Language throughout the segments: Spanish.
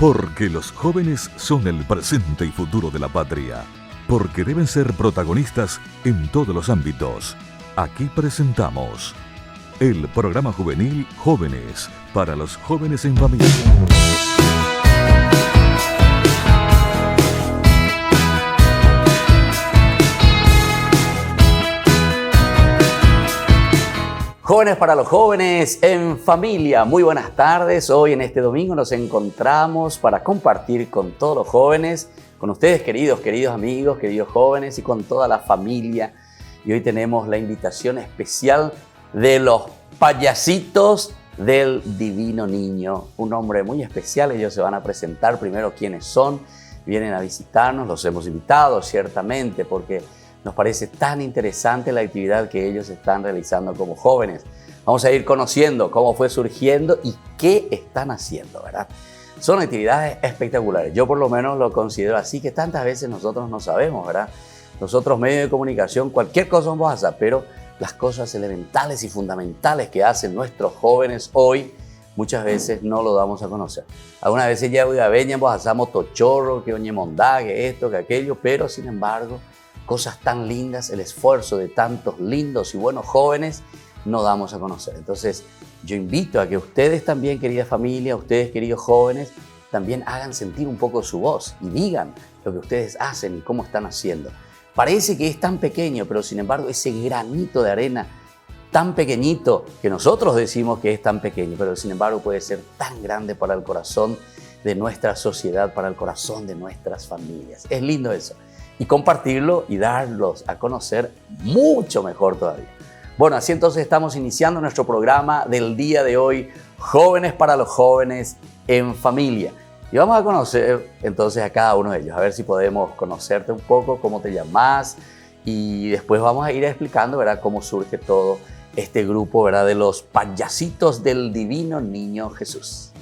Porque los jóvenes son el presente y futuro de la patria. Porque deben ser protagonistas en todos los ámbitos. Aquí presentamos el programa juvenil Jóvenes, para los jóvenes en familia. Jóvenes para los jóvenes en familia. Muy buenas tardes. Hoy en este domingo nos encontramos para compartir con todos los jóvenes, con ustedes queridos amigos, queridos jóvenes y con toda la familia. Y hoy tenemos la invitación especial de los payasitos del Divino Niño. Un nombre muy especial. Ellos se van a presentar primero quiénes son. Vienen a visitarnos. Los hemos invitado ciertamente porque nos parece tan interesante la actividad que ellos están realizando como jóvenes. Vamos a ir conociendo cómo fue surgiendo y qué están haciendo, ¿verdad? Son actividades espectaculares. Yo por lo menos lo considero así, que tantas veces nosotros no sabemos, ¿verdad? Nosotros, medios de comunicación, cualquier cosa vamos a hacer, pero las cosas elementales y fundamentales que hacen nuestros jóvenes hoy, muchas veces no lo damos a conocer. Algunas veces ya vos hacemos tochorro, que oñemondá, que esto, que aquello, pero sin embargo, cosas tan lindas, el esfuerzo de tantos lindos y buenos jóvenes, no damos a conocer. Entonces, yo invito a que ustedes también, querida familia, ustedes, queridos jóvenes, también hagan sentir un poco su voz y digan lo que ustedes hacen y cómo están haciendo. Parece que es tan pequeño, pero sin embargo, ese granito de arena tan pequeñito, que nosotros decimos que es tan pequeño, pero sin embargo puede ser tan grande para el corazón de nuestra sociedad, para el corazón de nuestras familias. Es lindo eso. Y compartirlo y darlos a conocer mucho mejor todavía. Bueno, así entonces estamos iniciando nuestro programa del día de hoy, Jóvenes para los jóvenes en familia. Y vamos a conocer entonces a cada uno de ellos, a ver si podemos conocerte un poco, cómo te llamas, y después vamos a ir explicando, ¿verdad?, cómo surge todo este grupo, ¿verdad?, de los payasitos del Divino Niño Jesús.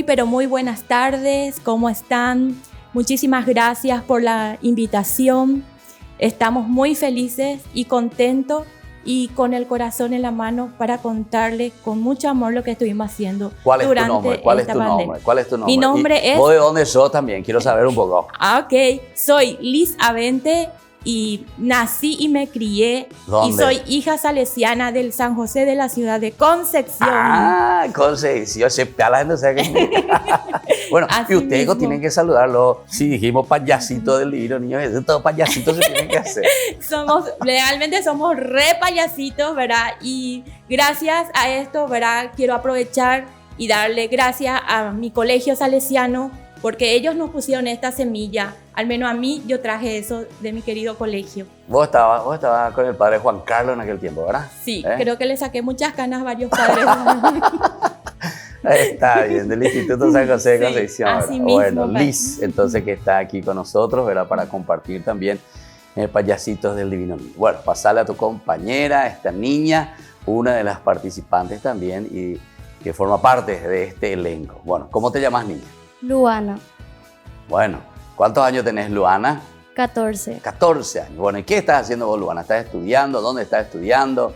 Pero muy buenas tardes, ¿cómo están? Muchísimas gracias por la invitación. Estamos muy felices y contentos y con el corazón en la mano para contarles con mucho amor lo que estuvimos haciendo durante esta pandemia. ¿Cuál es tu nombre? ¿Cuál es tu nombre? Mi nombre es... ¿Vos de dónde sos también? Quiero saber un poco. Ok, soy Liz Avente y nací y me crié. ¿Dónde? Y soy hija salesiana del San José de la ciudad de Concepción. Ah, Concepción. La gente sabe que... Bueno, así y ustedes mismo tienen que saludarlo. Si dijimos payasito del Divino Niño, todos payasitos se tienen que hacer. Realmente somos re payasitos, ¿verdad? Y gracias a esto, ¿verdad?, quiero aprovechar y darle gracias a mi colegio salesiano, porque ellos nos pusieron esta semilla. Al menos a mí, yo traje eso de mi querido colegio. Vos estabas con el padre Juan Carlos en aquel tiempo, ¿verdad? Sí, creo que le saqué muchas canas a varios padres. Está bien, del Instituto San José de Concepción. Así mismo, bueno, Liz, entonces, que está aquí con nosotros, ¿verdad?, para compartir también payasitos del Divino Niño. Bueno, pasarle a tu compañera, esta niña, una de las participantes también y que forma parte de este elenco. Bueno, ¿cómo te llamas, niña? Luana, Bueno, ¿cuántos años tenés, Luana? 14. 14 años. Bueno, ¿y qué estás haciendo vos, Luana? ¿Estás estudiando? ¿Dónde estás estudiando?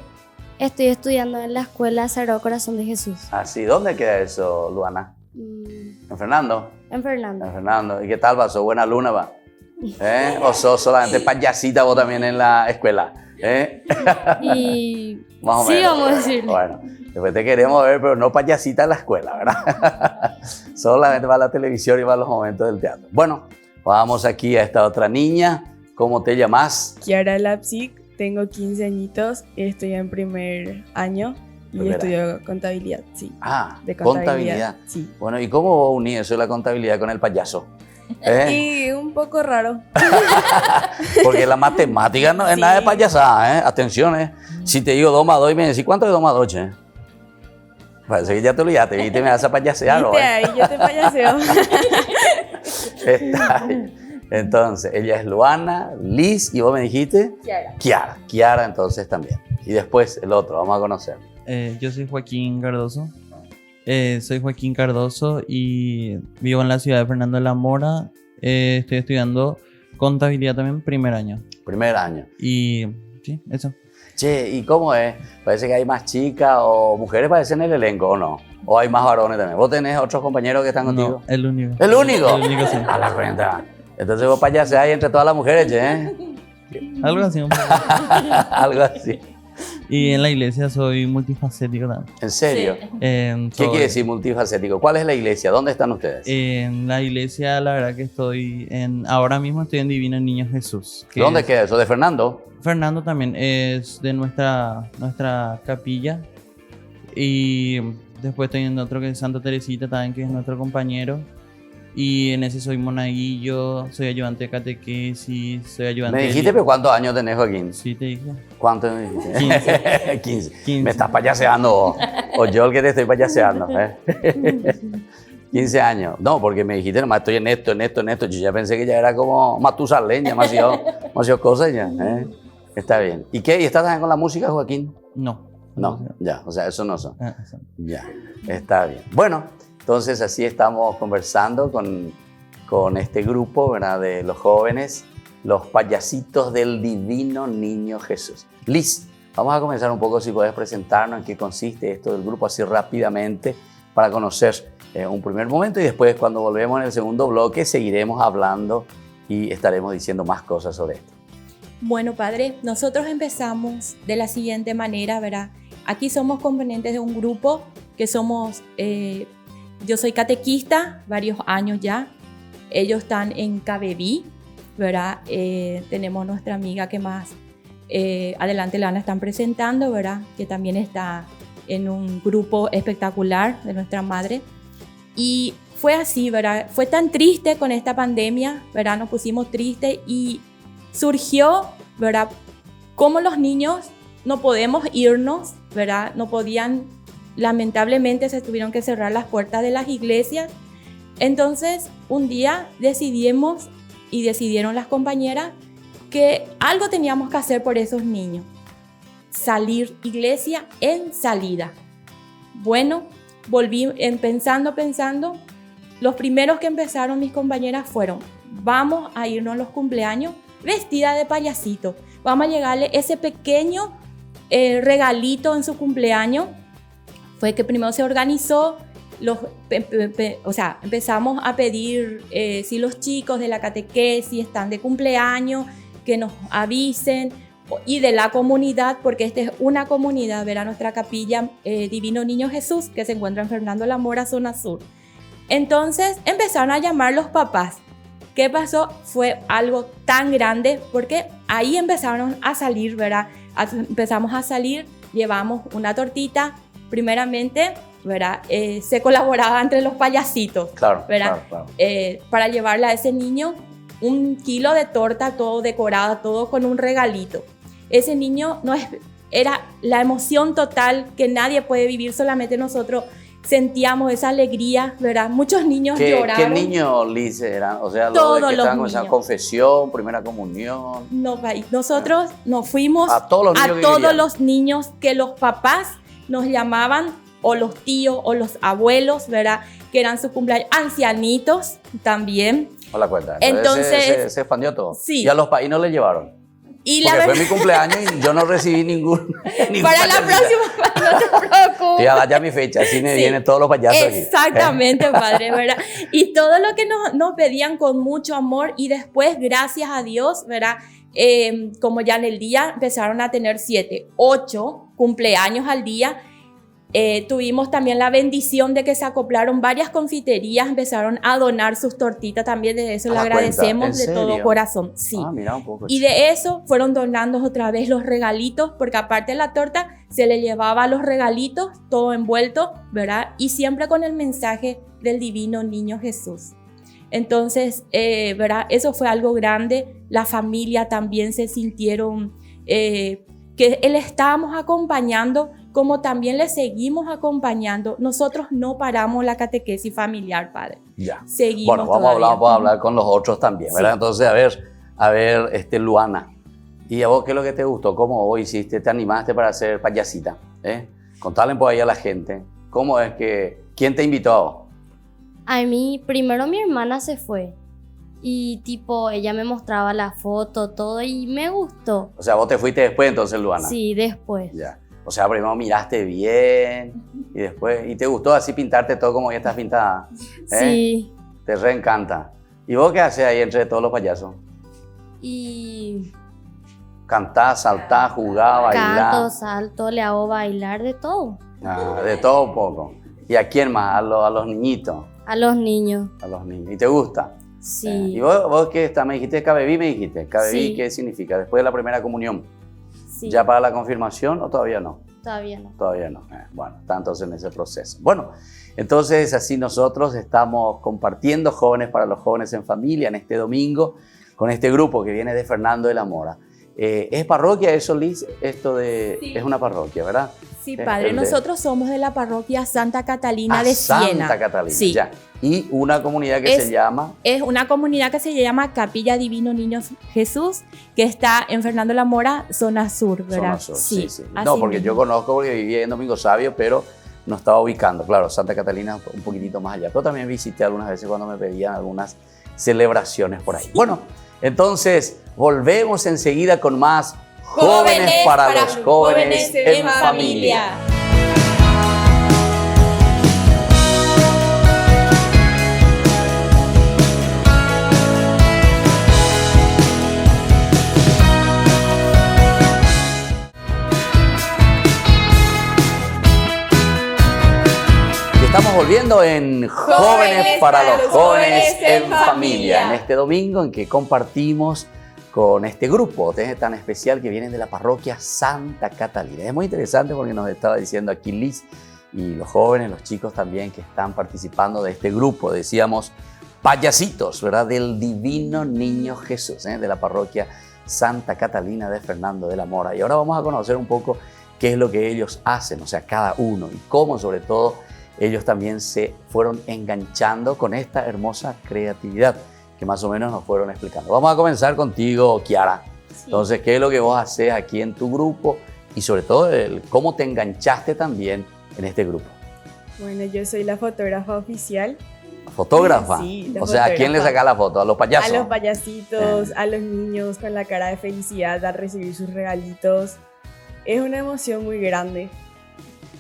Estoy estudiando en la Escuela Sagrado Corazón de Jesús. Así, ¿dónde queda eso, Luana? ¿En Fernando? En Fernando. En Fernando. ¿Y qué tal va? ¿Sos buena alumna, va? ¿O sos solamente payasita vos también en la escuela? Y Más o sí, menos. vamos a decirlo. Bueno, después te queremos ver, pero no payasita en la escuela, ¿verdad? Solamente va a la televisión y va a los momentos del teatro. Bueno, vamos aquí a esta otra niña. ¿Cómo te llamas? Kiara Lapsic, tengo 15 añitos, estoy en primer año y Primer estudio contabilidad, sí. Ah, De contabilidad. Sí. Bueno, ¿y cómo vos unís eso de la contabilidad con el payaso? Y un poco raro. Porque la matemática no es Sí. nada de payasada, ¿eh? Atención, Si te digo 2 más 2 y me decís, ¿cuánto es 2 más 2, che? Parece que ya te olvidaste, ¿viste? Me vas a payasear, ¿no? Viste ahí, yo te payaseo. Está bien. Entonces, ella es Luana, Liz, ¿y vos me dijiste? Kiara. Kiara, entonces también. Y después el otro, vamos a conocer. Yo soy Joaquín Cardoso. Soy Joaquín Cardoso y vivo en la ciudad de Fernando de la Mora. Estoy estudiando contabilidad también, primer año. Primer año. Y sí, eso. Che, ¿y cómo es? Parece que hay más chicas o mujeres parecen en el elenco, ¿o no? ¿O hay más varones también? ¿Vos tenés otros compañeros que están contigo? No, el único. ¿El único? El único, sí. A la cuenta. Entonces vos payaseás ahí entre todas las mujeres, ¿eh? Algo así un poco. Algo así. Y en la iglesia soy multifacético también. ¿En serio? Sí. ¿Qué quiere decir multifacético? ¿Cuál es la iglesia? ¿Dónde están ustedes? En la iglesia, la verdad que ahora mismo estoy en Divino Niño Jesús. Que ¿Dónde es- queda eso? ¿De Fernando? Fernando también es de nuestra capilla. Y después estoy en otro que es Santa Teresita también, que es nuestro compañero. Y en ese soy monaguillo, soy ayudante de catequesis, soy ayudante Me de dijiste, pero ¿cuántos años tenés, Joaquín? Sí, te dije. ¿Cuántos me dijiste? 15. 15. 15. Me estás payaseando vos. O yo el que te estoy payaseando. 15 años. No, porque me dijiste, nomás estoy en esto. Yo ya pensé que ya era como Matusalén, ya demasiado cosas ya. Está bien. ¿Y qué? ¿Y estás también con la música, Joaquín? No. No, ya. O sea, eso no son. Eso. Ya, está bien. Bueno, entonces así estamos conversando con este grupo, ¿verdad? De los jóvenes, los payasitos del Divino Niño Jesús. Liz, vamos a comenzar un poco, si puedes presentarnos en qué consiste esto del grupo así rápidamente para conocer un primer momento, y después cuando volvemos en el segundo bloque seguiremos hablando y estaremos diciendo más cosas sobre esto. Bueno, padre, nosotros empezamos de la siguiente manera, ¿verdad? Aquí somos componentes de un grupo que somos, yo soy catequista, varios años ya. Ellos están en Cabeví, ¿verdad? Tenemos nuestra amiga que más adelante la están presentando, ¿verdad? Que también está en un grupo espectacular de nuestra madre. Y fue así, ¿verdad? Fue tan triste con esta pandemia, ¿verdad? Nos pusimos tristes y surgió, ¿verdad? Cómo los niños no podemos irnos, ¿verdad? No podían, lamentablemente se tuvieron que cerrar las puertas de las iglesias. Entonces, un día decidimos y decidieron las compañeras que algo teníamos que hacer por esos niños. Salir, iglesia en salida. Bueno, volví pensando. Los primeros que empezaron mis compañeras fueron, vamos a irnos a los cumpleaños vestida de payasito. Vamos a llegarle ese pequeño regalito en su cumpleaños. Fue que primero se organizó, empezamos a pedir si los chicos de la catequesis están de cumpleaños, que nos avisen, y de la comunidad, porque esta es una comunidad, verá nuestra capilla Divino Niño Jesús, que se encuentra en Fernando La Mora, zona sur. Entonces empezaron a llamar los papás. ¿Qué pasó? Fue algo tan grande porque ahí empezaron a salir, ¿verdad? Empezamos a salir, llevamos una tortita, primeramente, ¿verdad? Se colaboraba entre los payasitos, Claro, ¿verdad? claro. Para llevarle a ese niño 1 kilo de torta, todo decorado, todo con un regalito. Ese niño era la emoción total que nadie puede vivir, solamente nosotros sentíamos esa alegría, ¿verdad? Muchos niños lloraron. ¿Qué niños, Liz, eran? O sea, Todos los que los estaban con esa niños. confesión, primera comunión. No, nosotros nos fuimos A todos los niños que vivían. los niños que los papás nos llamaban, o los tíos, o los abuelos, ¿verdad? Que eran su cumpleaños, ancianitos también. No la cuenta. Entonces, se expandió todo. sí. Y a los país no le llevaron. Y la Porque fue verdad, mi cumpleaños y yo no recibí ningún para la payasito. próxima, no te preocupes. Te iba a dar ya mi fecha, así me Sí. vienen todos los payasos aquí. Exactamente, padre, ¿verdad? Y todo lo que nos pedían con mucho amor, y después, gracias a Dios, ¿verdad? Como ya en el día empezaron a tener 7, 8 cumpleaños al día. Tuvimos también la bendición de que se acoplaron varias confiterías, empezaron a donar sus tortitas también, de eso ¿A le la agradecemos cuenta? ¿En de todo serio? corazón. Sí. Ah, mira un poco. Y de eso fueron donando otra vez los regalitos, porque aparte de la torta se le llevaba los regalitos, todo envuelto, ¿verdad? Y siempre con el mensaje del Divino Niño Jesús. Entonces, ¿verdad? Eso fue algo grande. La familia también se sintieron que le estábamos acompañando, como también le seguimos acompañando. Nosotros no paramos la catequesis familiar, padre. Ya. Seguimos Bueno, vamos todavía. a hablar con los otros también, ¿verdad? Sí. Entonces, a ver, Luana. ¿Y a vos qué es lo que te gustó? ¿Cómo vos hiciste? ¿Te animaste para ser payasita? Contale por ahí a la gente. ¿Cómo es que... ¿Quién te invitó a vos? A mí, primero mi hermana se fue. Y tipo, ella me mostraba la foto, todo, y me gustó. O sea, vos te fuiste después entonces, Luana. Sí, después. Ya. O sea, primero miraste bien y después, ¿y te gustó así pintarte todo como ya estás pintada? Sí. Te reencanta. ¿Y vos qué haces ahí entre todos los payasos? Y ¿Cantás, saltás, jugás, bailás? canto, salto, le hago bailar, de todo. Ah, de todo un poco. ¿Y a quién más? A los niñitos. A los niños. A los niños. ¿Y te gusta? Sí. ¿Y vos qué está? Me dijiste Cabeví, me dijiste. ¿Cabeví Sí. qué significa? Después de la primera comunión. Sí. ¿Ya para la confirmación o todavía no? Todavía no. Todavía no. Bueno, está entonces en ese proceso. Bueno, entonces así nosotros estamos compartiendo Jóvenes para los Jóvenes en Familia en este domingo con este grupo que viene de Fernando de la Mora. ¿Es parroquia eso, Liz? Esto de... Sí. Es una parroquia, ¿verdad? Sí, Es padre, el de- nosotros somos de la parroquia Santa Catalina de Santa Siena. Catalina, Sí. ya. Y una comunidad que Es- se llama... Es una comunidad que se llama Capilla Divino Niño Jesús, que está en Fernando la Mora, zona sur, ¿verdad? Zona Sur, sí, sí. así No, porque yo mismo. conozco porque vivía en Domingo Sabio, pero no estaba ubicando. Claro, Santa Catalina un poquitito más allá. Pero también visité algunas veces cuando me pedían algunas celebraciones por ahí. Bueno, entonces volvemos enseguida con más Jóvenes para los Jóvenes en Familia. Y estamos volviendo en Jóvenes para los Jóvenes en Familia. En este domingo en que compartimos con este grupo tan especial que vienen de la parroquia Santa Catalina. Es muy interesante porque nos estaba diciendo aquí Liz y los jóvenes, los chicos también que están participando de este grupo, decíamos payasitos, ¿verdad? Del Divino Niño Jesús, de la parroquia Santa Catalina de Fernando de la Mora. Y ahora vamos a conocer un poco qué es lo que ellos hacen, o sea, cada uno, y cómo sobre todo ellos también se fueron enganchando con esta hermosa creatividad que más o menos nos fueron explicando. Vamos a comenzar contigo, Kiara. Entonces, ¿qué es lo que vos haces aquí en tu grupo? Y sobre todo, cómo te enganchaste también en este grupo. Bueno, yo soy la fotógrafa oficial. ¿Fotógrafa? Sí, la O sea, ¿a quién le fotógrafa. saca la foto? ¿A los payasos? A los payasitos, a los niños con la cara de felicidad al recibir sus regalitos. Es una emoción muy grande.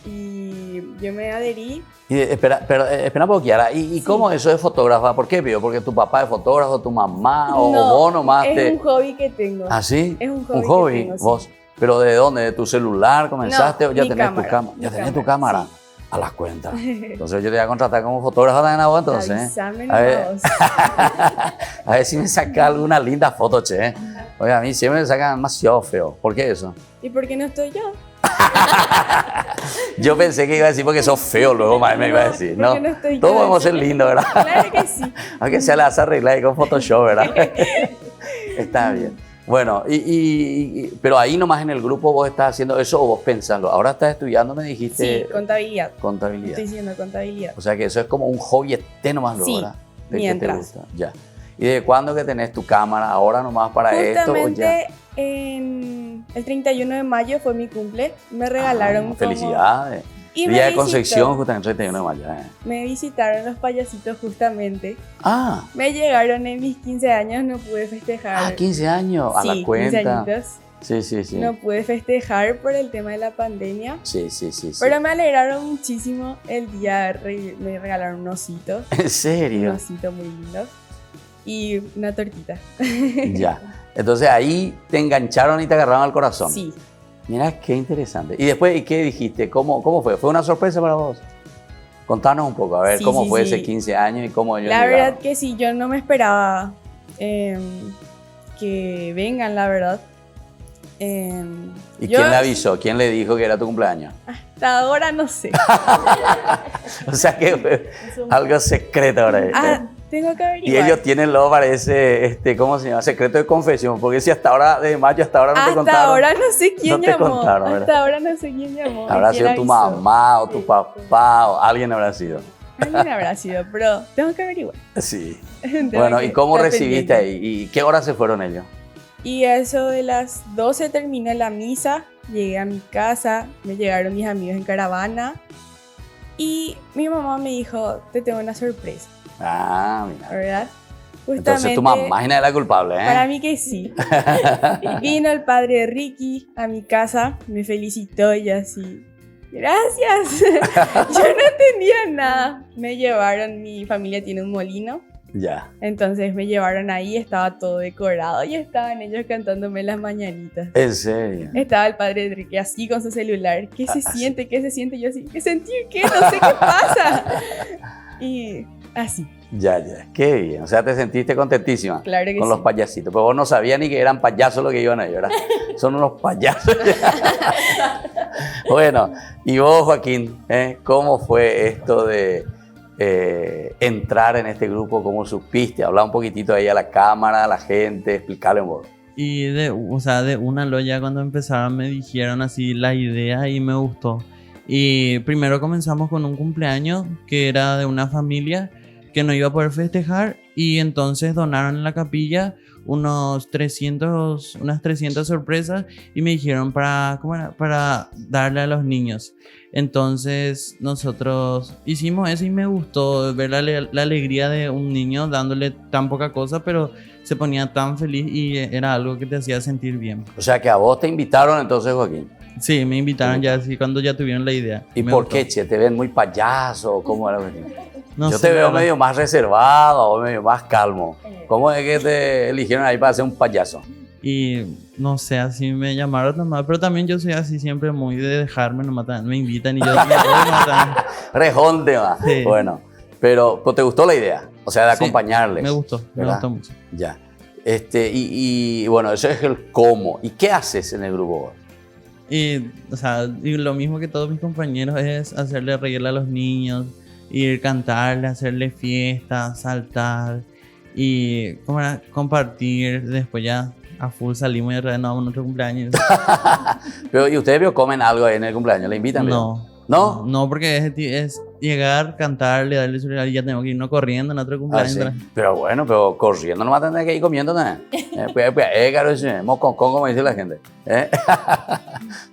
Y yo me adherí. Y, espera un poco, Kiara. ¿Y cómo eso es fotógrafa? ¿Por qué, Pío? ¿Porque tu papá es fotógrafo, tu mamá o vos nomás es un hobby que tengo. ¿Ah, sí? Es un ¿Un hobby hobby? que tengo, sí. ¿Vos? ¿Pero de dónde? ¿De tu celular comenzaste No, o ya mi tenés tu cámara, cámara? mi ¿Ya tenés tu cámara, cámara? sí. A las cuentas. Entonces yo te voy a contratar como fotógrafa también a vos, entonces. Avísame A ver. nomás. A ver si me saca alguna linda foto, che. Oye, a mí siempre me sacan demasiado feo. ¿Por qué eso? ¿Y por qué no estoy yo? Yo pensé que iba a decir porque sos feo, luego me iba a decir. ¿por No, qué no estoy yo? todos podemos ser lindos, ¿verdad? Claro que sí. Aunque sea la vas a arreglar ahí con Photoshop, ¿verdad? Está bien. Bueno, pero ahí nomás en el grupo vos estás haciendo eso o vos pensando. Ahora estás estudiando, me dijiste. Sí, contabilidad. Contabilidad. Estoy haciendo contabilidad. O sea que eso es como un hobby eterno más luego, Sí, ¿verdad? De mientras. que te gusta. Ya. ¿Y de cuándo que tenés tu cámara? ¿Ahora nomás para esto o ya? Justamente en el 31 de mayo fue mi cumple. Me regalaron como- Felicidades. Y me Día de visitó. Concepción, justamente el 31 de mayo. Me visitaron los payasitos justamente. Ah, Me llegaron en mis 15 años, no pude festejar. 15 años, a Sí, la 15 cuenta. añitos. Sí, sí, sí. No pude festejar por el tema de la pandemia. Sí, sí, sí, sí. Pero me alegraron muchísimo el día. Me regalaron un osito. ¿En Un serio? osito muy lindo. Y una tortita. Ya. Entonces ahí te engancharon y te agarraron al corazón. Sí. Mira qué interesante. Y después, ¿y qué dijiste? ¿Cómo fue? ¿Fue una sorpresa para vos? Contanos un poco, a ver, Sí, cómo sí, fue sí. ese 15 años y cómo ellos La llegaron. verdad que sí, yo no me esperaba que vengan, la verdad. ¿Y Yo quién le avisó? ¿Quién le dijo que era tu cumpleaños? Hasta ahora no sé. O sea que fue algo secreto ahora. Tengo que Y averiguar. ellos tienen, luego parece, ¿cómo se llama? Secreto de confesión. Porque si hasta ahora, de mayo hasta ahora no te Hasta contaron. ahora no sé quién No te llamó. contaron, ¿verdad? Hasta ahora no sé quién llamó. Habrá quién sido tu avisó. mamá o tu Sí. papá o alguien habrá sido. Alguien habrá sido, pero tengo que averiguar. Sí. Tengo Bueno, que ¿y cómo estar recibiste pendiente. ahí? ¿Y qué hora se fueron ellos? Y a eso de las 12 terminó la misa, llegué a mi casa, me llegaron mis amigos en caravana y mi mamá me dijo, te tengo una sorpresa, Ah, mira. ¿verdad? Entonces tu mamá es la culpable, ¿eh? Para mí que sí. Y vino el padre de Ricky a mi casa, me felicitó y así. Gracias. Yo no entendía nada. Me llevaron, mi familia tiene un molino. Ya. Entonces me llevaron ahí, estaba todo decorado y estaban ellos cantándome las mañanitas. ¿En serio? Estaba el padre de Enrique así con su celular. ¿Qué se siente? ¿Qué se siente? Yo así, ¿qué sentí? ¿Qué? No sé qué pasa. Y así, Ya. Qué bien. O sea, te sentiste contentísima claro que con sí. los payasitos. Pero vos no sabías ni que eran payasos los que iban ahí, ¿verdad? Son unos payasos. Bueno, y vos, Joaquín, ¿cómo fue esto de entrar en este grupo? ¿Cómo supiste? Hablar un poquitito ahí a la cámara, a la gente, explicarle un poco. Y de una lo ya cuando empezaron me dijeron así la idea y me gustó. Y primero comenzamos con un cumpleaños que era de una familia que no iba a poder festejar y entonces donaron en la capilla unas 300 sorpresas y me dijeron para darle a los niños. Entonces nosotros hicimos eso y me gustó ver la alegría de un niño dándole tan poca cosa, pero se ponía tan feliz y era algo que te hacía sentir bien. O sea, que a vos te invitaron entonces, Joaquín. Sí, me invitaron ya así cuando ya tuvieron la idea. ¿Y Me por gustó. qué, che? ¿Te ven muy payaso? ¿Cómo era? No Yo sé, te veo la verdad. medio más reservado, medio más calmo. ¿Cómo es que te eligieron ahí para ser un payaso? Y no sé, así me llamaron nomás, pero también yo soy así siempre muy de dejarme, nomás me invitan y yo me voy nomás. Rejonte más. Sí. Bueno, pero ¿te gustó la idea? O sea, de Sí, acompañarles. Me gustó ¿verdad? mucho. Ya. Y bueno, eso es el cómo. ¿Y qué haces en el grupo? Y, o sea, y lo mismo que todos mis compañeros es hacerle reír a los niños, ir cantarle, hacerle fiestas, saltar y ¿cómo era? Compartir. Después ya a full salimos y de nuevo a nuestro cumpleaños. Pero, ¿y ustedes vio, comen algo ahí en el cumpleaños? ¿Le invitan? No. ¿No? No, porque es llegar, cantarle, darle su regalo y ya tenemos que irnos corriendo en otro Ah, cumpleaños. sí. Pero bueno, pero corriendo no va a tener que ir comiendo también. Claro, sí, moconcón, como dice la gente.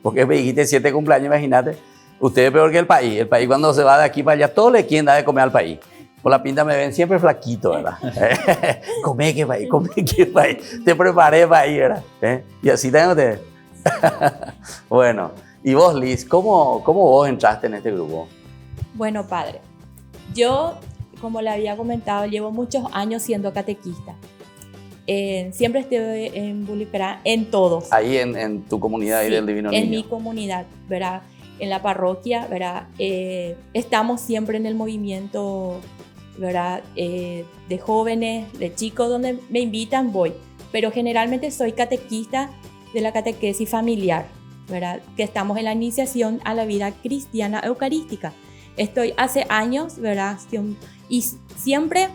Porque me dijiste 7 cumpleaños, imagínate. Usted es peor que el país. El país cuando se va de aquí para allá, todo le quieren dar de comer al país. Por la pinta me ven siempre flaquito, ¿verdad? Come que país, come que país. Te preparé para ir, ¿verdad? Y así también ustedes. Bueno, y vos, Liz, ¿cómo vos entraste en este grupo? Bueno, padre, yo, como le había comentado, llevo muchos años siendo catequista. Siempre estoy involucrada en todos. Ahí en tu comunidad ahí Sí, del Divino Niño. en mi comunidad, ¿verdad? En la parroquia, ¿verdad? Estamos siempre en el movimiento, ¿verdad? De jóvenes, de chicos, donde me invitan, voy. Pero generalmente soy catequista de la catequesis familiar, ¿verdad? Que estamos en la iniciación a la vida cristiana eucarística. Estoy hace años, ¿verdad? Y siempre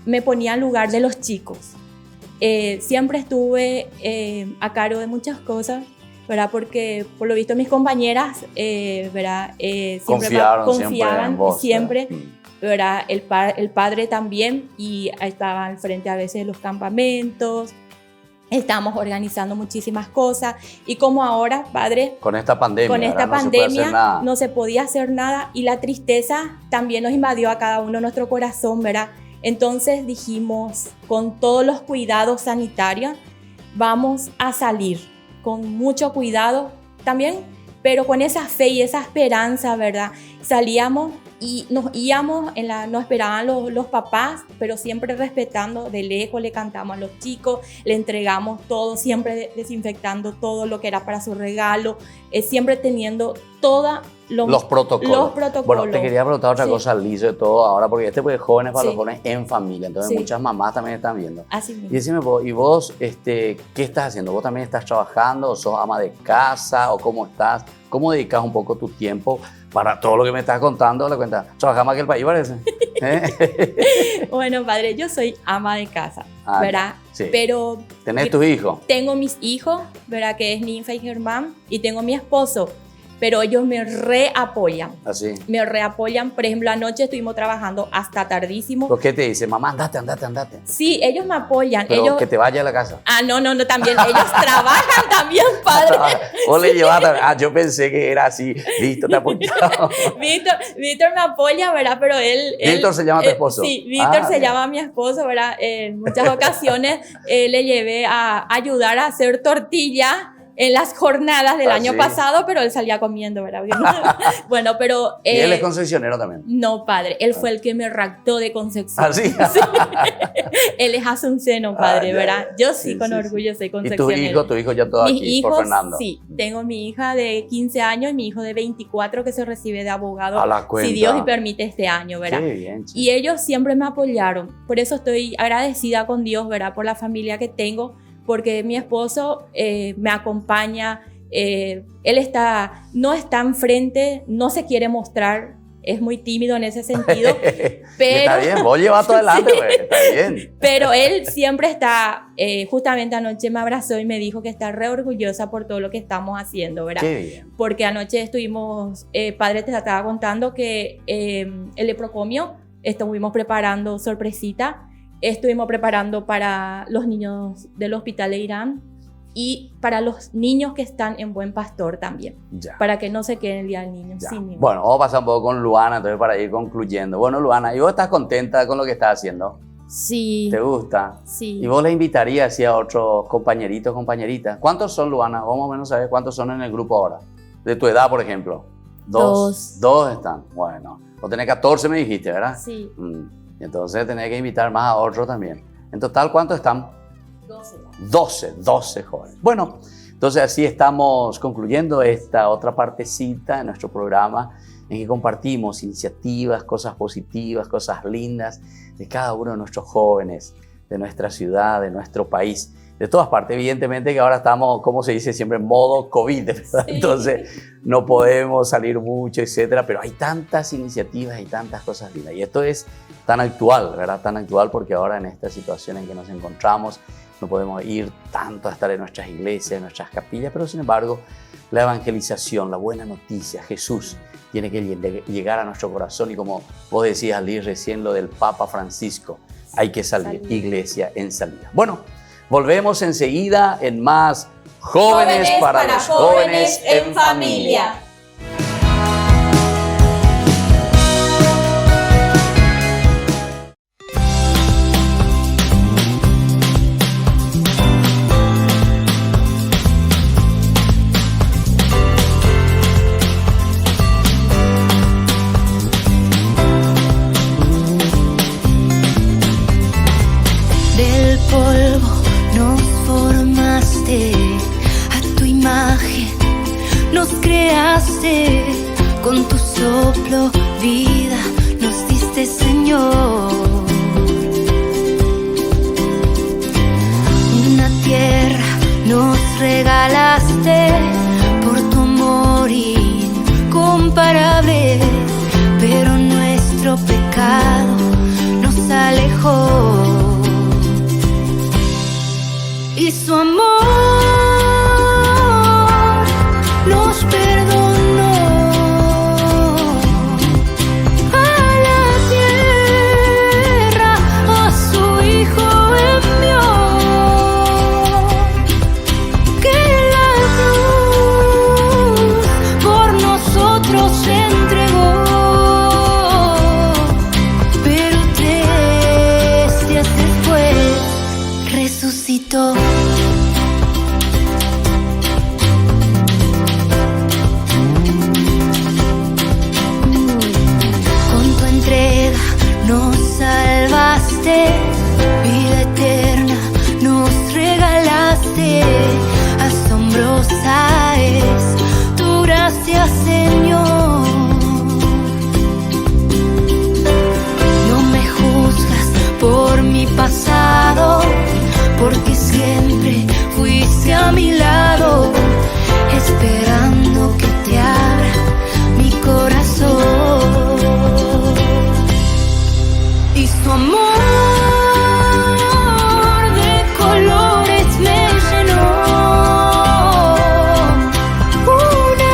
me ponía en lugar de los chicos. Siempre estuve a cargo de muchas cosas, ¿verdad? Porque por lo visto mis compañeras, ¿verdad? Siempre confiaban en vos, siempre, ¿verdad? ¿verdad? El padre también, y estaba al frente a veces de los campamentos. Estamos organizando muchísimas cosas y como ahora, padre, Con esta pandemia, con esta ¿verdad? No se puede hacer pandemia nada. no se podía hacer nada y la tristeza también nos invadió a cada uno nuestro corazón, ¿verdad? Entonces dijimos, con todos los cuidados sanitarios, vamos a salir con mucho cuidado también, pero con esa fe y esa esperanza, ¿verdad? Salíamos y nos íbamos, nos esperaban los papás, pero siempre respetando de lejos, le cantamos a los chicos, le entregamos todo, siempre desinfectando todo lo que era para su regalo, siempre teniendo todos los protocolos. Los protocolos. Bueno, te quería preguntar otra Sí. cosa, Liz, de todo ahora, porque este es jóvenes para Sí. los jóvenes en familia, entonces Sí. muchas mamás también están viendo. Así Y mismo. decime, ¿y vos qué estás haciendo? ¿Vos también estás trabajando? ¿O sos ama de casa? ¿O cómo estás? ¿Cómo dedicas un poco tu tiempo para todo lo que me estás contando? ¿Le cuenta? ¿Trabajas más que el país, parece? Bueno, padre, yo soy ama de casa, Ah, ¿verdad? sí. Pero ¿Tenés tus hijos? tengo mis hijos, ¿verdad? Que es Ninfa y Germán, y tengo mi esposo. pero ellos me reapoyan. Así. Me reapoyan. Por ejemplo, anoche estuvimos trabajando hasta tardísimo. ¿Por qué te dice, mamá, andate? Sí, ellos me apoyan. Pero ellos... que te vaya a la casa. No, también. Ellos trabajan también, padre. Vos le llevas yo pensé que era así. Listo, te apoyaba. Víctor me apoya, ¿verdad? Pero él... ¿Víctor se llama tu esposo? Sí, Víctor se bien. llama mi esposo, ¿verdad? En muchas ocasiones le llevé a ayudar a hacer tortilla en las jornadas del año sí. pasado, pero él salía comiendo, ¿verdad? Bueno, pero... ¿Y él es concesionero también? No, padre, él fue el que me raptó de Concepción. ¿Ah, sí? Sí. Él es asunceno, padre, ¿verdad? Yo sí, con sí. orgullo soy ¿Y concepcionero. tu hijo ya todo Mis aquí, hijos, por Fernando? sí. Tengo mi hija de 15 años y mi hijo de 24 que se recibe de abogado, A la cuenta. si Dios me permite, este año, ¿verdad? Qué bien, che. Y ellos siempre me apoyaron. Por eso estoy agradecida con Dios, ¿verdad? Por la familia que tengo, porque mi esposo me acompaña. Él no está enfrente, no se quiere mostrar, es muy tímido en ese sentido, pero... Está bien, vos llevas todo adelante, güey, Sí. está bien. Pero él siempre está, justamente anoche me abrazó y me dijo que está re orgullosa por todo lo que estamos haciendo, ¿verdad? Qué bien. Porque anoche estuvimos, padre te estaba contando que el leprocomio, estuvimos preparando sorpresita, estuvimos preparando para los niños del hospital de Irán y para los niños que están en Buen Pastor también, Ya. para que no se queden el Día del Niño Ya. sin niños. Bueno, vamos a pasar un poco con Luana, entonces para ir concluyendo. Bueno, Luana, ¿y vos estás contenta con lo que estás haciendo? Sí, ¿Te gusta? Sí. ¿Y vos le invitarías así a otros compañeritos, compañeritas? ¿Cuántos son, Luana? Vos más o menos sabés cuántos son en el grupo ahora. De tu edad, por ejemplo. Dos. Dos están. Bueno, vos tenés 14, me dijiste, ¿verdad? Sí, Y entonces tenés que invitar más a otros también. En total, ¿cuántos están? 12 jóvenes. Bueno, entonces así estamos concluyendo esta otra partecita de nuestro programa en que compartimos iniciativas, cosas positivas, cosas lindas de cada uno de nuestros jóvenes, de nuestra ciudad, de nuestro país, de todas partes. Evidentemente que ahora estamos, como se dice siempre, en modo COVID, ¿verdad? Sí. Entonces no podemos salir mucho, etcétera, pero hay tantas iniciativas y tantas cosas lindas. Y esto es tan actual, ¿verdad? Tan actual porque ahora en esta situación en que nos encontramos no podemos ir tanto a estar en nuestras iglesias, en nuestras capillas, pero sin embargo la evangelización, la buena noticia, Jesús tiene que llegar a nuestro corazón y como vos decías, Liz, recién lo del Papa Francisco, hay que salir, iglesia en salida. Bueno, volvemos enseguida en más Jóvenes para los Jóvenes en Familia. Del polvo nos formaste, a tu imagen nos creaste, con tu soplo vida nos diste, Señor. Una tierra nos regalaste por tu amor incomparable, pero nuestro pecado nos alejó. Y su amor nos perdonó. A la tierra a su Hijo envió, que la cruz por nosotros se entregó. Pero 3 días después resucitó. Con tu entrega nos salvaste, vida eterna nos regalaste. Asombrosa es tu gracia, Señor. No me juzgas por mi pasado, porque siempre fuiste a mi lado, esperando que te abra mi corazón. Y su amor de colores me llenó, una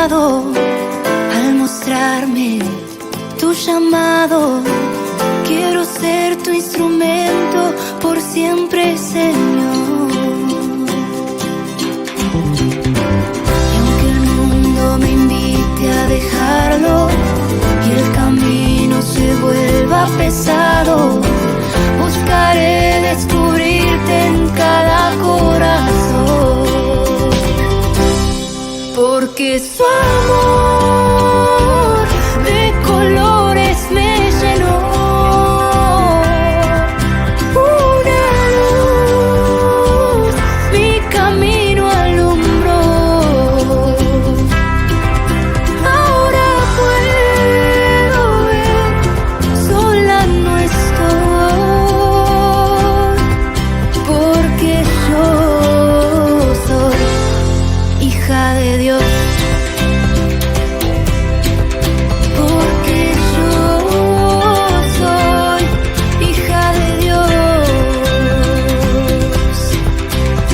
pasado, al mostrarme tu llamado. Quiero ser tu instrumento por siempre, Señor. Y aunque el mundo me invite a dejarlo y el camino se vuelva pesado, buscaré descubrirte en cada corazón, porque su amor de colores me llenó. Una luz mi camino alumbró. Ahora puedo ver, sola no estoy, porque yo soy hija de Dios. Porque yo soy hija de Dios.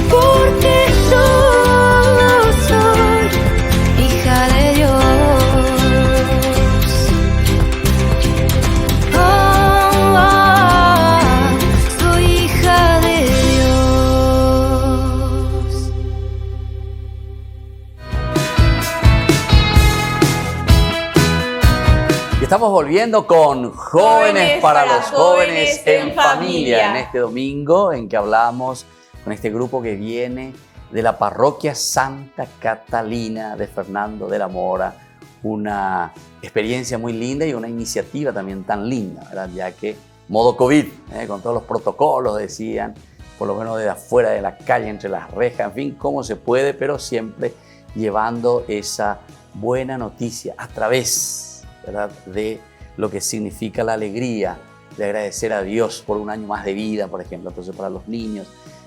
Porque yo soy hija de Dios. Soy hija de Dios. Y estamos volviendo con Jóvenes para los Jóvenes en Familia, en este domingo en que hablamos con este grupo que viene de la parroquia Santa Catalina de Fernando de la Mora. Una experiencia muy linda y una iniciativa también tan linda, ¿verdad? Ya que modo COVID, con todos los protocolos, decían, por lo menos desde afuera de la calle, entre las rejas, en fin, cómo se puede, pero siempre llevando esa buena noticia a través, ¿verdad?, de lo que significa la alegría de agradecer a Dios por un año más de vida, por ejemplo. Entonces, para los niños,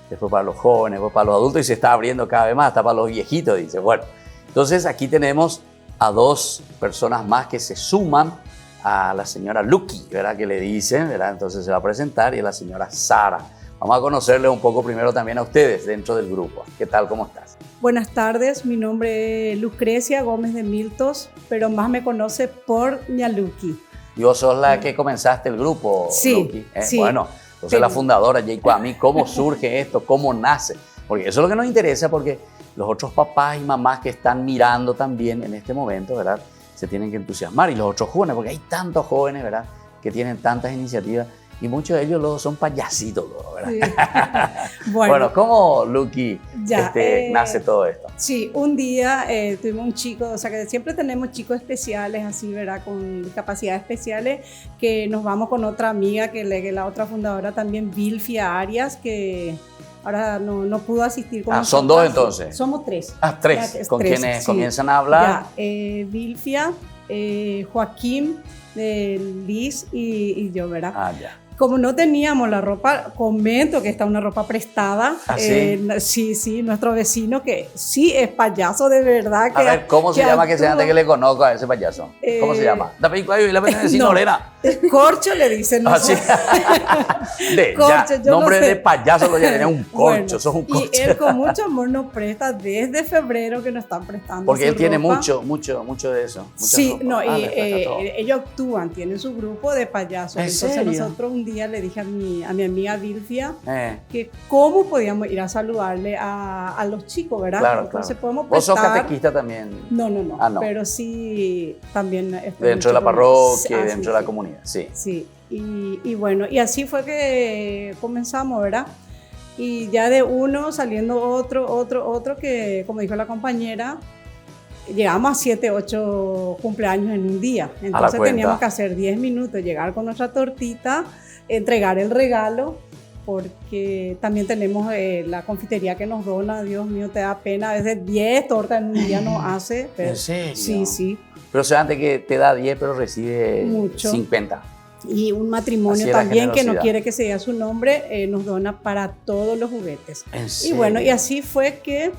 después para los jóvenes, después para los adultos, y se está abriendo cada vez más, hasta para los viejitos, dice. Bueno, entonces aquí tenemos a dos personas más que se suman a la señora Lucky, ¿verdad?, que le dicen, ¿verdad? Entonces se va a presentar, y a la señora Sara. Vamos a conocerles un poco primero también a ustedes dentro del grupo. ¿Qué tal? ¿Cómo estás? Buenas tardes, mi nombre es Lucrecia Gómez de Miltos, pero más me conoce por Ñaluki. ¿Y vos sos la que comenzaste el grupo, Sí, Lucky? sí. Bueno, entonces la fundadora, Jacob, a mí, ¿cómo surge esto? ¿Cómo nace? Porque eso es lo que nos interesa, porque los otros papás y mamás que están mirando también en este momento, ¿verdad?, se tienen que entusiasmar. Y los otros jóvenes, porque hay tantos jóvenes, ¿verdad?, que tienen tantas iniciativas, y muchos de ellos luego son payasitos, ¿verdad? Sí. Bueno, ¿cómo, Lucky, Ya, nace todo esto? Sí, un día tuvimos un chico, o sea que siempre tenemos chicos especiales, así, ¿verdad?, con capacidades especiales, que nos vamos con otra amiga, que la otra fundadora también, Vilfia Arias, que ahora no pudo asistir con nosotros. Son dos entonces. Somos tres. Tres, Ya, con tres, quienes sí. comienzan a hablar. Ya, Vilfia, Joaquín, Liz y yo, ¿verdad? Ya. Como no teníamos la ropa, comento que está una ropa prestada. ¿Ah, sí? Sí, nuestro vecino que sí es payaso de verdad. A ver, ¿cómo se llama que sea antes que le conozco a ese payaso? ¿Cómo se llama? La vecina Lorena. Corcho le dicen. Ah, sí. Corcho, yo nombre no sé. de payaso lo tenía un corcho, Bueno, sos un corcho. Y él con mucho amor nos presta desde febrero que nos están prestando. Porque su él tiene ropa. mucho de eso. mucha Sí, ropa. no, y Le presta todo. ellos actúan, tienen su grupo de payasos. ¿En Entonces serio? nosotros un día le dije a mi amiga Vilfia Eh, que cómo podíamos ir a saludarle a los chicos, ¿verdad? Claro, Entonces claro. podemos ¿Vos sos prestar. catequista también? No. Ah, no. Pero sí también estoy Dentro de la mucho con- parroquia y Ah, dentro sí, de la sí. comunidad, sí. Sí, y bueno, y así fue que comenzamos, ¿verdad? Y ya de uno saliendo otro, que como dijo la compañera, llegamos a 7, 8 cumpleaños en un día. Entonces cuenta. teníamos que hacer 10 minutos, llegar con nuestra tortita, entregar el regalo, porque también tenemos la confitería que nos dona. Dios mío, te da pena, a veces 10 tortas en un día nos hace. Pero, ¿En serio? Sí. Pero o sea, antes que te da 10, pero recibe Mucho. 50. Y un matrimonio Así es la también que no generosidad. quiere que se diga su nombre, nos dona para todos los juguetes. ¿En Y serio? bueno, y así fue que el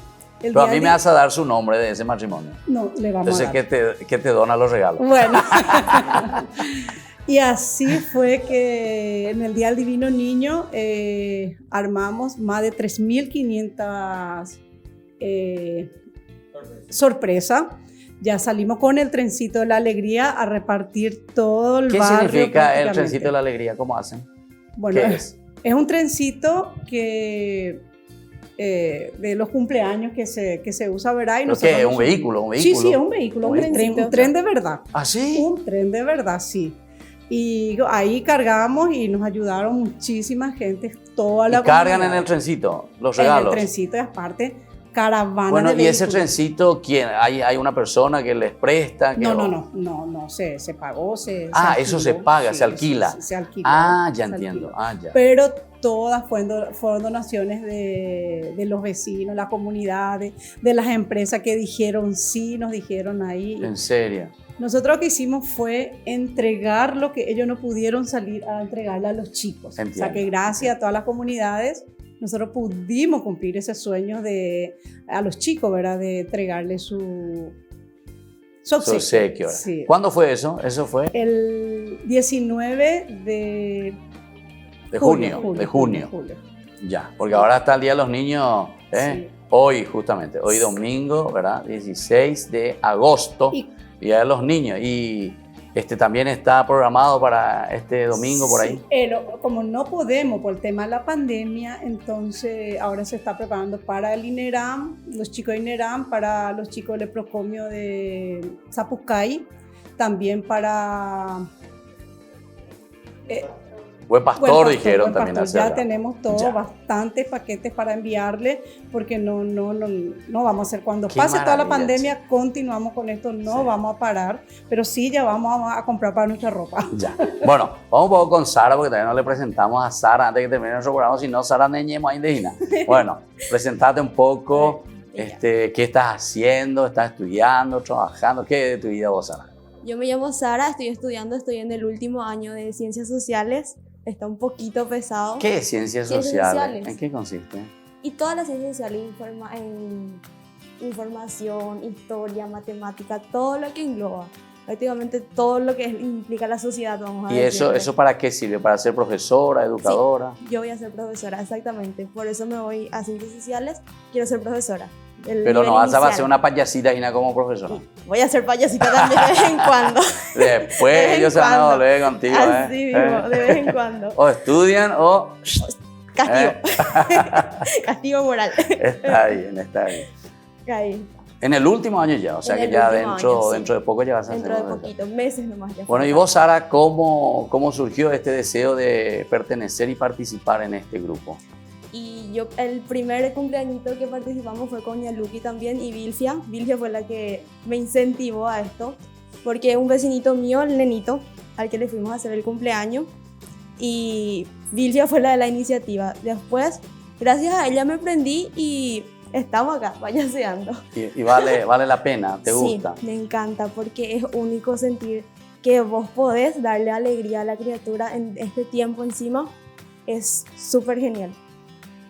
Pero a día mí me vas a dar su nombre de ese matrimonio. No, le vamos Entonces, a dar. ¿qué te dona los regalos? Bueno. Y así fue que en el Día del Divino Niño armamos más de 3.500 sorpresas. ya salimos con el trencito de la alegría a repartir todo el ¿Qué barrio. significa el prácticamente. trencito de la alegría? ¿Cómo hacen? Bueno, ¿Qué es? es un trencito que de los cumpleaños que se usa, ¿verdad? Y ¿Pero nosotros qué? ¿Un nos- vehículo? ¿Un Sí, vehículo? sí, es un vehículo, Un un tren de verdad. ¿Ah, sí? Un tren de verdad, sí. Y ahí cargamos y nos ayudaron muchísima gente, toda la ¿Y cargan comunidad. en el trencito los En regalos? el trencito y aparte caravana Bueno, de ¿y ese vehículos. trencito quién? ¿Hay una persona que les presta? No, se pagó, se Eso se paga, se alquila. Se alquiló. Ah, ya se entiendo. alquiló. Ah, ya. Pero todas fueron donaciones de los vecinos, las comunidades, de las empresas que dijeron sí, nos dijeron ahí. En serio. Nosotros lo que hicimos fue entregar lo que ellos no pudieron salir a entregarle a los chicos. O sea Entiendo. que gracias a todas las comunidades nosotros pudimos cumplir ese sueño a los chicos, ¿verdad? De entregarles su Su obsequio. Sí. ¿Cuándo fue eso? Eso fue El 19 de junio. Ya, porque ahora está el Día de los Niños, ¿eh? Sí. Hoy justamente, hoy domingo, ¿verdad? 16 de agosto, Y- Día de los Niños. Y también está programado para este domingo por ahí. Sí, como no podemos por el tema de la pandemia, entonces ahora se está preparando para el INERAM, los chicos de INERAM, para los chicos del Procomio de Zapucay, también para... Buen Pastor, Buen Pastor, dijeron Buen también. Pastor. hace Ya rato. tenemos todos Ya. bastantes paquetes para enviarle, porque no vamos a hacer. Cuando Qué pase toda la maravilla, pandemia, continuamos con esto, no Sí. vamos a parar, pero sí ya vamos a comprar para nuestra ropa. Ya. Bueno, vamos un poco con Sara, porque todavía no le presentamos a Sara antes de que termine nuestro programa, si no, Sara Neñemo ahí indígena. Bueno, presentate un poco, qué estás haciendo, estás estudiando, trabajando, ¿qué de tu vida vos, Sara? Yo me llamo Sara, estoy estudiando, estoy en el último año de Ciencias Sociales. Está un poquito pesado. ¿Qué es ciencias Ciencias sociales? sociales. ¿En qué consiste? Y todas las ciencias sociales, en información, historia, matemática, todo lo que engloba. Prácticamente todo lo que implica la sociedad, vamos a ¿Y decirle. eso para qué sirve? ¿Para ser profesora, educadora? Yo voy a ser profesora, exactamente. Por eso me voy a Ciencias Sociales, quiero ser profesora. Pero no vas a hacer una payasita y nada como profesora. Voy a ser payasita también de vez en cuando. Después De vez en ellos se van a cuando. volver contigo. Así mismo, de vez en cuando. O estudian o... Castigo. Castigo moral. Está bien, está bien. Ahí. En el último año ya, o sea En que el ya último dentro, año, sí. dentro de poco ya vas a Dentro de hacer. poquito, meses nomás ya. Bueno, y vos, Sara, ¿cómo surgió este deseo de pertenecer y participar en este grupo? Y yo, el primer cumpleañito que participamos fue con Yaluki también y Vilfia. Vilfia fue la que me incentivó a esto, porque un vecinito mío, el nenito, al que le fuimos a hacer el cumpleaños, y Vilfia fue la de la iniciativa. Después, gracias a ella me prendí y estamos acá, payaseando. Y vale la pena, ¿te gusta? Sí, me encanta porque es único sentir que vos podés darle alegría a la criatura en este tiempo encima. Es súper genial.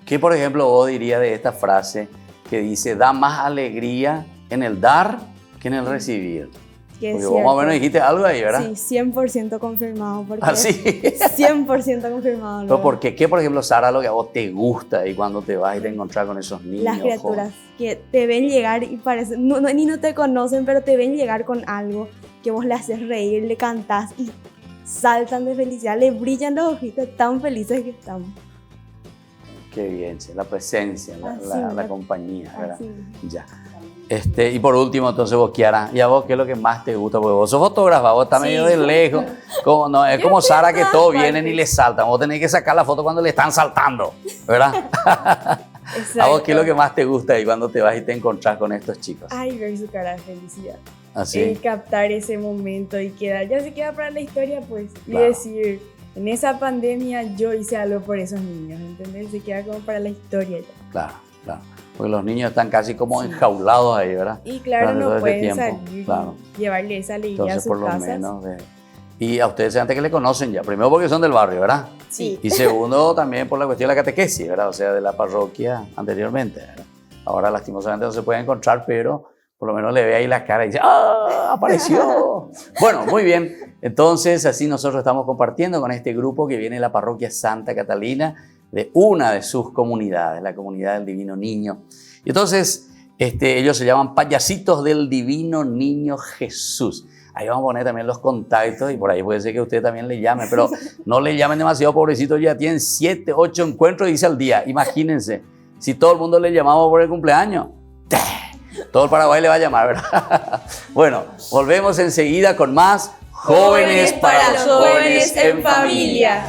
¿Qué, por ejemplo, vos dirías de esta frase que dice, da más alegría en el dar que en el recibir? Que es Porque vos más o cierto. menos dijiste algo ahí, ¿verdad? Sí, 100% confirmado. Porque ¿Ah, sí? 100% confirmado. Pero luego. ¿por qué? ¿Qué, por ejemplo, Sara, lo que a vos te gusta y cuando te vas y te encontrás con esos niños? Las criaturas que te ven llegar y parecen, ni no te conocen, pero te ven llegar con algo que vos le haces reír, le cantás y saltan de felicidad, le brillan los ojitos tan felices que estamos. Qué bien, sí, la presencia, Así, la ¿verdad? compañía, ¿verdad? Así. Ya. Y por último, entonces vos, Kiara, ¿y a vos qué es lo que más te gusta? Porque vos sos fotógrafa, vos estás Sí. medio de lejos. Como, no, es Yo como estoy Sara en que todas todos partes. vienen y le saltan. Vos tenés que sacar la foto cuando le están saltando, ¿verdad? ¿A vos qué es lo que más te gusta y cuando te vas y te encontrás con estos chicos? Ay, ver su cara de felicidad. Así. El captar ese momento y quedar, ya se queda para la historia, pues. Claro. Y decir, en esa pandemia yo hice algo por esos niños, ¿entendés? Se queda como para la historia ya. Claro, claro. Porque los niños están casi como enjaulados ahí, ¿verdad? Y claro, Durante todo no este pueden tiempo, salir claro. y llevarle esa alegría a Entonces, sus por lo casas. menos. Y a ustedes antes que le conocen ya. Primero porque son del barrio, ¿verdad? Sí. Y segundo, también por la cuestión de la catequesis, ¿verdad? O sea, de la parroquia anteriormente, ¿verdad? Ahora, lastimosamente, no se puede encontrar, pero por lo menos le ve ahí la cara y dice, ¡ah! ¡Apareció! Bueno, muy bien. Entonces, así nosotros estamos compartiendo con este grupo que viene de la parroquia Santa Catalina, de una de sus comunidades, la comunidad del Divino Niño. Y entonces, Ellos se llaman Payasitos del Divino Niño Jesús. Ahí vamos a poner también los contactos y por ahí puede ser que usted también le llame, pero no le llamen demasiado, pobrecitos, ya tienen 7, 8 encuentros, dice al día. Imagínense, si todo el mundo le llamamos por el cumpleaños, todo el Paraguay le va a llamar, ¿verdad? Bueno, volvemos enseguida con más Jóvenes para los Jóvenes en Familia.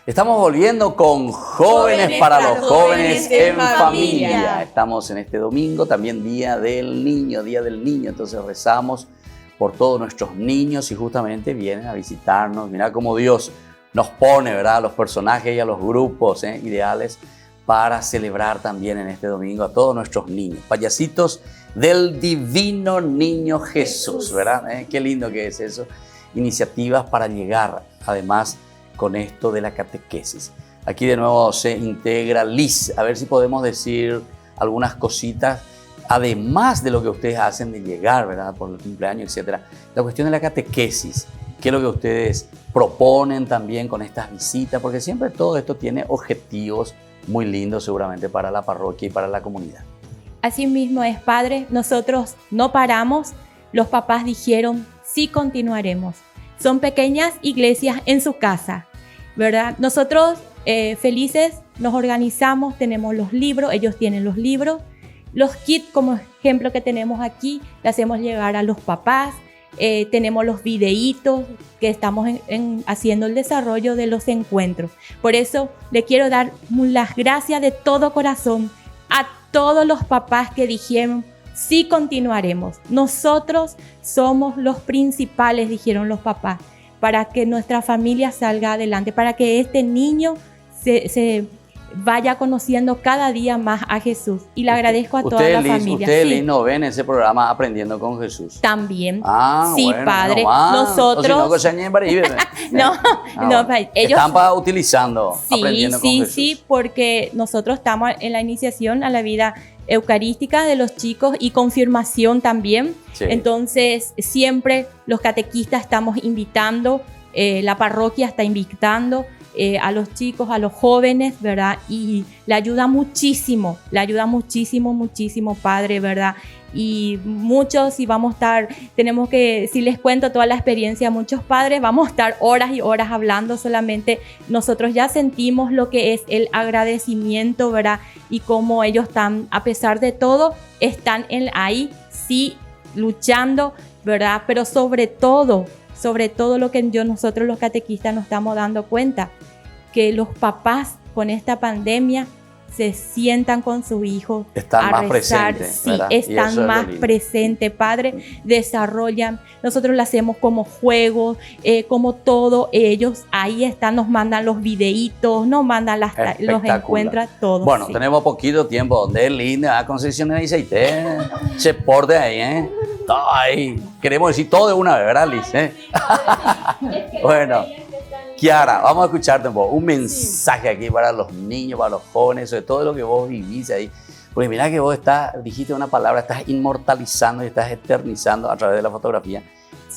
Estamos volviendo con Jóvenes para los Jóvenes en Familia. Estamos en este domingo, también Día del Niño, entonces rezamos por todos nuestros niños y justamente vienen a visitarnos. Mirá cómo Dios nos pone, ¿verdad?, a los personajes y a los grupos ideales para celebrar también en este domingo a todos nuestros niños. Payasitos del Divino Niño Jesús, ¿verdad? Qué lindo que es eso. Iniciativas para llegar, además, con esto de la catequesis. Aquí de nuevo se integra Liz. A ver si podemos decir algunas cositas, además de lo que ustedes hacen de llegar, ¿verdad?, por el cumpleaños, etc. La cuestión de la catequesis. ¿Qué es lo que ustedes proponen también con estas visitas? Porque siempre todo esto tiene objetivos muy lindos seguramente para la parroquia y para la comunidad. Así mismo es, Padre. Nosotros no paramos. Los papás dijeron, sí continuaremos. Son pequeñas iglesias en su casa, ¿verdad? Nosotros felices nos organizamos, tenemos los libros, ellos tienen los libros. Los kits, como ejemplo que tenemos aquí, le hacemos llegar a los papás. Tenemos los videitos que estamos haciendo el desarrollo de los encuentros. Por eso le quiero dar las gracias de todo corazón a todos los papás que dijeron, sí continuaremos. Nosotros somos los principales, dijeron los papás, para que nuestra familia salga adelante, para que este niño se vaya conociendo cada día más a Jesús. Y le agradezco a toda la familia. Ustedes, Liz, no ven ese programa Aprendiendo con Jesús. También. Sí, bueno, Padre. Nosotros. No, ellos están utilizando Aprendiendo con Jesús. Sí, porque nosotros estamos en la iniciación a la vida eucarística de los chicos y confirmación también. Sí. Entonces, siempre los catequistas estamos invitando, la parroquia está invitando a los chicos, a los jóvenes, ¿verdad? Y le ayuda muchísimo, muchísimo, Padre, ¿verdad? Y muchos, si vamos a estar, si les cuento toda la experiencia, muchos padres, vamos a estar horas y horas hablando. Solamente nosotros ya sentimos lo que es el agradecimiento, ¿verdad? Y cómo ellos están, a pesar de todo, están ahí, sí, luchando, ¿verdad? Pero sobre todo lo que nosotros los catequistas nos estamos dando cuenta, que los papás con esta pandemia se sientan con su hijo están a más rezar, presentes, sí, ¿verdad? están más presentes, Padre, desarrollan, nosotros lo hacemos como juegos, como todo, ellos ahí están, nos mandan los videitos, nos mandan los encuentros, todo. Bueno, sí. Tenemos poquito tiempo, donde es linda, Concepción de Aceite, se porte ahí, todo ahí, queremos decir todo de una vez, ¿verdad, Liz? Bueno. Kiara, vamos a escucharte un mensaje aquí para los niños, para los jóvenes, sobre todo lo que vos vivís ahí. Porque mira que vos dijiste una palabra, estás inmortalizando y estás eternizando a través de la fotografía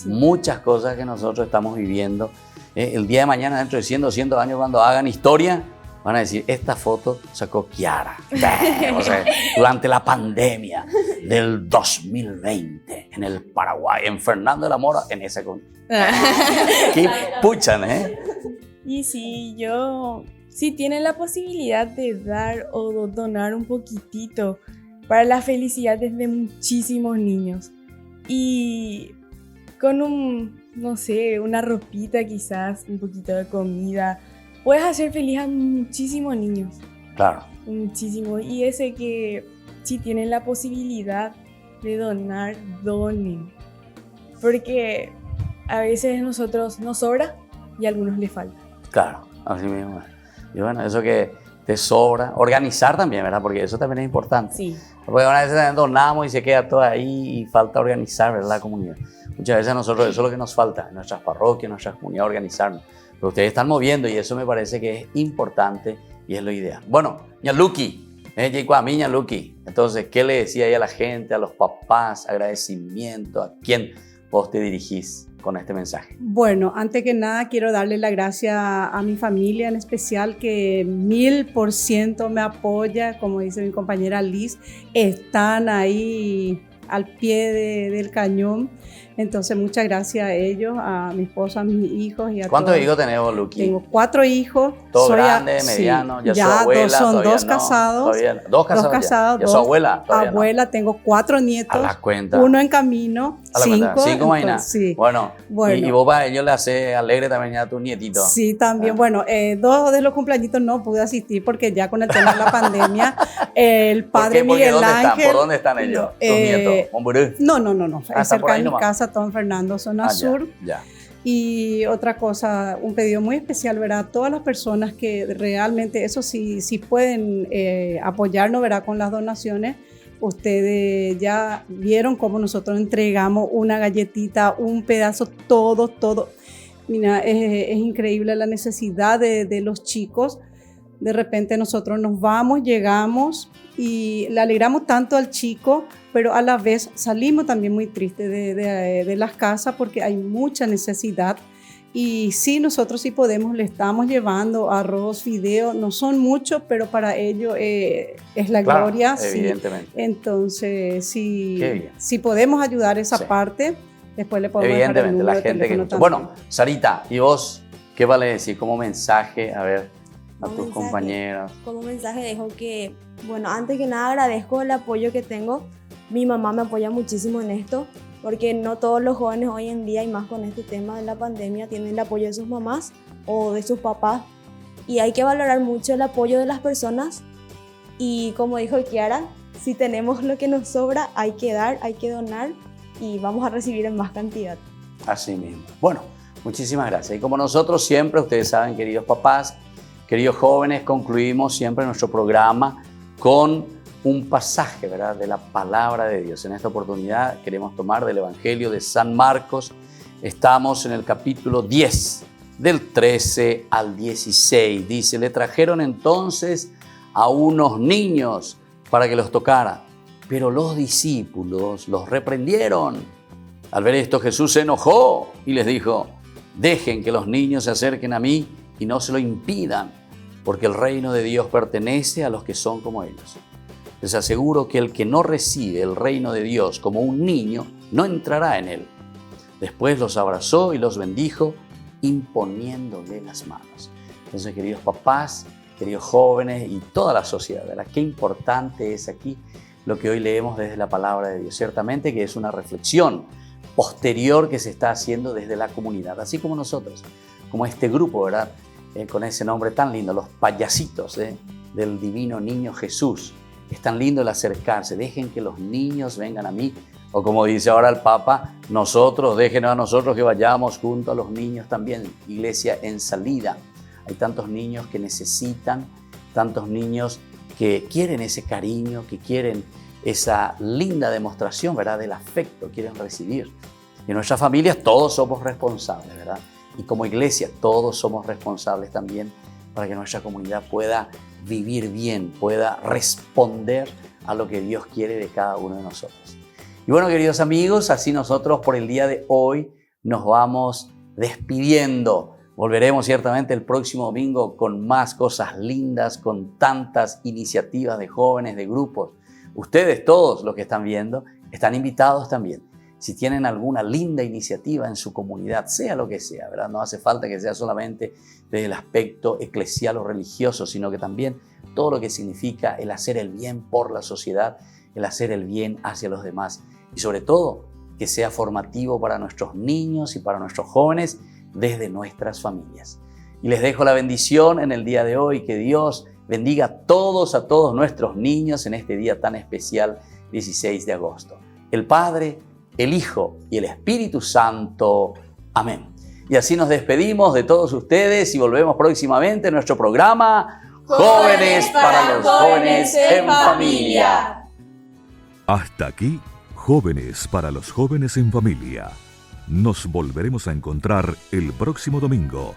muchas cosas que nosotros estamos viviendo. El día de mañana, dentro de 100, 200 años, cuando hagan historia, van a decir, esta foto sacó Kiara. O sea, durante la pandemia del 2020 en el Paraguay, en Fernando de la Mora, en esa Qué puchan, Y si tienen la posibilidad de dar o donar un poquitito para la felicidad de muchísimos niños. Y con una ropita quizás, un poquito de comida, puedes hacer feliz a muchísimos niños. Claro. Muchísimos. Y ese que si tienen la posibilidad de donar, donen. Porque a veces nosotros nos sobra y a algunos les falta. Claro, así mismo. Y bueno, eso que te sobra, organizar también, ¿verdad? Porque eso también es importante. Sí. Porque a veces también donamos y se queda todo ahí y falta organizar, ¿verdad? La comunidad. Muchas veces a nosotros eso es lo que nos falta, en nuestras parroquias, en nuestras comunidades, organizarnos. Pero ustedes están moviendo y eso me parece que es importante y es lo ideal. Bueno, Ñaluki, a mí Ñaluki. Entonces, ¿qué le decía ahí a la gente, a los papás? Agradecimiento, ¿a quién? vos te dirigís con este mensaje? Bueno, antes que nada quiero darle la gracia a mi familia en especial que 1000% me apoya, como dice mi compañera Liz, están ahí al pie del cañón. Entonces muchas gracias a ellos, a mi esposo, a mis hijos y a ¿Cuántos todos. hijos tenés vos, Luqui? Tengo 4 hijos. ¿Todos Soy grandes, medianos? Sí, ¿Ya su abuela? son Todavía 2 no, casados. todavía no. ¿Dos casados? ¿Ya su abuela? Todavía no. Abuela, tengo 4 nietos. A la cuenta. 1 en camino, A la cuenta. 5. 5 máquinas. Sí. Bueno. Bueno. Y vos para ellos le haces alegre también a tus nietitos. Sí, también. Ah. Bueno, 2 de los cumpleañitos no pude asistir porque ya con el tema de la pandemia, el padre ¿Por qué? Miguel ¿Dónde Ángel. están? ¿Por dónde están ellos? No, tus nietos. Monburú. No. Ah, Es ¿están por cerca ahí de mi nomás? casa, todo en Fernando, zona Ah, sur. Ya. Y otra cosa, un pedido muy especial, ¿verdad? Todas las personas que realmente, eso sí pueden apoyarnos, ¿verdad? Con las donaciones. Ustedes ya vieron cómo nosotros entregamos una galletita, un pedazo, todo. Mira, es increíble la necesidad de los chicos. De repente nosotros nos vamos, llegamos y le alegramos tanto al chico, pero a la vez salimos también muy tristes de las casas porque hay mucha necesidad. Y sí, nosotros sí podemos, le estamos llevando arroz, fideo, no son muchos, pero para ellos es la Claro, gloria. Sí. evidentemente. Entonces, Qué bien. si podemos ayudar esa Sí. parte, después le podemos dejar el Evidentemente, número la de gente que teléfono escucha. también. Bueno, Sarita, ¿y vos qué vale decir como mensaje, a ver, a Como tus mensaje. compañeros? Como mensaje dejo que, bueno, antes que nada agradezco el apoyo que tengo. Mi mamá me apoya muchísimo en esto, porque no todos los jóvenes hoy en día, y más con este tema de la pandemia, tienen el apoyo de sus mamás o de sus papás. Y hay que valorar mucho el apoyo de las personas. Y como dijo Kiara, si tenemos lo que nos sobra, hay que dar, hay que donar y vamos a recibir en más cantidad. Así mismo. Bueno, muchísimas gracias. Y como nosotros siempre, ustedes saben, queridos papás, queridos jóvenes, concluimos siempre nuestro programa con un pasaje, ¿verdad?, de la palabra de Dios. En esta oportunidad queremos tomar del Evangelio de San Marcos. Estamos en el capítulo 10, del 13 al 16. Dice, le trajeron entonces a unos niños para que los tocara, pero los discípulos los reprendieron. Al ver esto, Jesús se enojó y les dijo, dejen que los niños se acerquen a mí y no se lo impidan, porque el reino de Dios pertenece a los que son como ellos. Les aseguro que el que no recibe el reino de Dios como un niño, no entrará en él. Después los abrazó y los bendijo, imponiéndole las manos. Entonces, queridos papás, queridos jóvenes y toda la sociedad, ¿verdad?, qué importante es aquí lo que hoy leemos desde la palabra de Dios. Ciertamente que es una reflexión posterior que se está haciendo desde la comunidad, así como nosotros, como este grupo, ¿verdad?, con ese nombre tan lindo, los payasitos del divino niño Jesús. Es tan lindo el acercarse. Dejen que los niños vengan a mí. O como dice ahora el Papa, déjenos a nosotros que vayamos junto a los niños también. Iglesia en salida. Hay tantos niños que necesitan, tantos niños que quieren ese cariño, que quieren esa linda demostración, ¿verdad?, del afecto, quieren recibir. Y en nuestras familias todos somos responsables, ¿verdad? Y como iglesia todos somos responsables también para que nuestra comunidad pueda vivir bien, pueda responder a lo que Dios quiere de cada uno de nosotros. Y bueno, queridos amigos, así nosotros por el día de hoy nos vamos despidiendo. Volveremos ciertamente el próximo domingo con más cosas lindas, con tantas iniciativas de jóvenes, de grupos. Ustedes todos los que están viendo están invitados también. Si tienen alguna linda iniciativa en su comunidad, sea lo que sea, ¿verdad? No hace falta que sea solamente desde el aspecto eclesial o religioso, sino que también todo lo que significa el hacer el bien por la sociedad, el hacer el bien hacia los demás. Y sobre todo, que sea formativo para nuestros niños y para nuestros jóvenes desde nuestras familias. Y les dejo la bendición en el día de hoy, que Dios bendiga a todos nuestros niños en este día tan especial, 16 de agosto. El Padre, el Hijo y el Espíritu Santo. Amén. Y así nos despedimos de todos ustedes y volvemos próximamente en nuestro programa Jóvenes para los Jóvenes en Familia. Hasta aquí, Jóvenes para los Jóvenes en Familia. Nos volveremos a encontrar el próximo domingo